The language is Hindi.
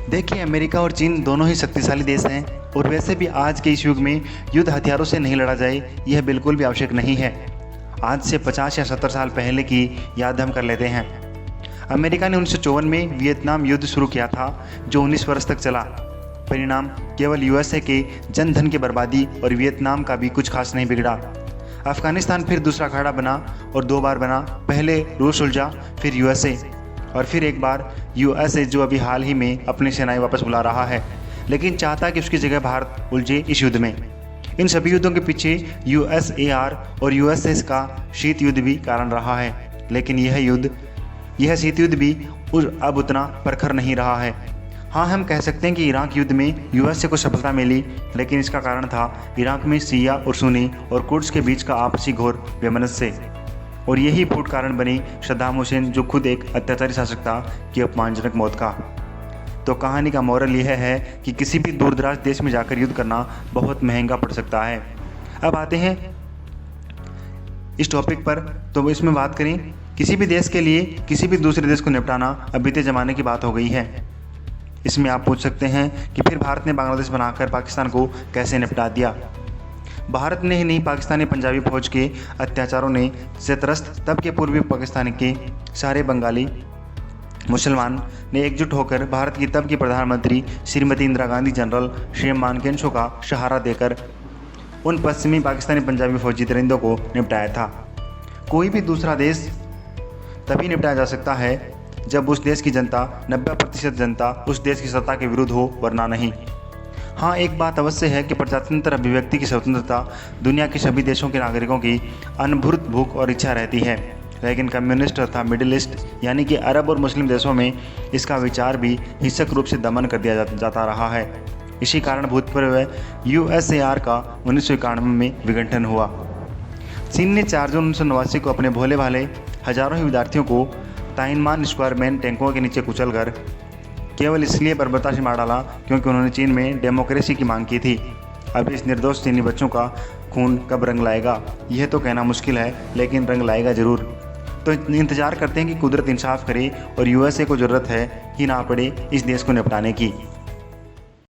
देखिए, अमेरिका और चीन दोनों ही शक्तिशाली देश हैं और वैसे भी आज के इस युग में युद्ध हथियारों से नहीं लड़ा जाए, यह बिल्कुल भी आवश्यक नहीं है। आज से 50 या 70 साल पहले की याद हम कर लेते हैं। अमेरिका ने 1954 में वियतनाम युद्ध शुरू किया था, जो 19 वर्ष तक चला। परिणाम केवल यूएसए के जन धन की बर्बादी और वियतनाम का भी कुछ खास नहीं बिगड़ा। अफगानिस्तान फिर दूसरा अखाड़ा बना और 2 बार बना। पहले रूस उलझा, फिर यूएसए और फिर एक बार यूएसए, जो अभी हाल ही में अपनी सेनाएं वापस बुला रहा है, लेकिन चाहता कि उसकी जगह भारत उलझे इस युद्ध में। इन सभी युद्धों के पीछे यूएसएआर और यूएसएस का शीत युद्ध भी कारण रहा है, लेकिन यह शीत युद्ध भी अब उतना प्रखर नहीं रहा है। हाँ, हम कह सकते हैं कि इराक युद्ध में यूएसए को सफलता मिली, लेकिन इसका कारण था इराक में शिया और सुन्नी और कुर्ड्स के बीच का आपसी घोर वैमनस्य, और यही फूट कारण बनी सद्दाम हुसैन, जो खुद एक अत्याचारी शासक था, की अपमानजनक मौत का। तो कहानी का मोरल यह है कि किसी भी दूरदराज देश में जाकर युद्ध करना बहुत महंगा पड़ सकता है। अब आते हैं इस टॉपिक पर, तो इसमें बात करें, किसी भी देश के लिए किसी भी दूसरे देश को निपटाना अब बीते ज़माने की बात हो गई है। इसमें आप पूछ सकते हैं कि फिर भारत ने बांग्लादेश बनाकर पाकिस्तान को कैसे निपटा दिया। भारत ने ही नहीं, पाकिस्तानी पंजाबी फौज के अत्याचारों ने से त्रस्त तब के पूर्वी पाकिस्तान के सारे बंगाली मुसलमान ने एकजुट होकर भारत की तब की प्रधानमंत्री श्रीमती इंदिरा गांधी, जनरल शेम मानेकशॉ का सहारा देकर उन पश्चिमी पाकिस्तानी पंजाबी फौजी दरिंदों को निपटाया था। कोई भी दूसरा देश तभी निपटाया जा सकता है जब उस देश की जनता 90% जनता उस देश की सत्ता के विरुद्ध हो, वरना नहीं। हाँ, एक बात अवश्य है कि प्रजातंत्र अभिव्यक्ति की स्वतंत्रता दुनिया के सभी देशों के नागरिकों की अनुभूत भूख और इच्छा रहती है, लेकिन कम्युनिस्ट तथा मिडिल ईस्ट यानी कि अरब और मुस्लिम देशों में इसका विचार भी हिंसक रूप से दमन कर दिया जाता रहा है। इसी कारण भूतपूर्व यूएसएआर का 1991 में विघटन हुआ। चीन ने 4 जून 1989 को अपने भोले भाले हजारों ही विद्यार्थियों को ताइनमान स्क्वायर मैन टैंकों के नीचे कुचलकर केवल इसलिए बर्बरता से मार डाला क्योंकि उन्होंने चीन में डेमोक्रेसी की मांग की थी। अब इस निर्दोष चीनी बच्चों का खून कब रंग लाएगा, यह तो कहना मुश्किल है, लेकिन रंग लाएगा ज़रूर। तो इंतज़ार करते हैं कि कुदरत इंसाफ करे और यूएसए को ज़रूरत है कि ना पड़े इस देश को निपटाने की।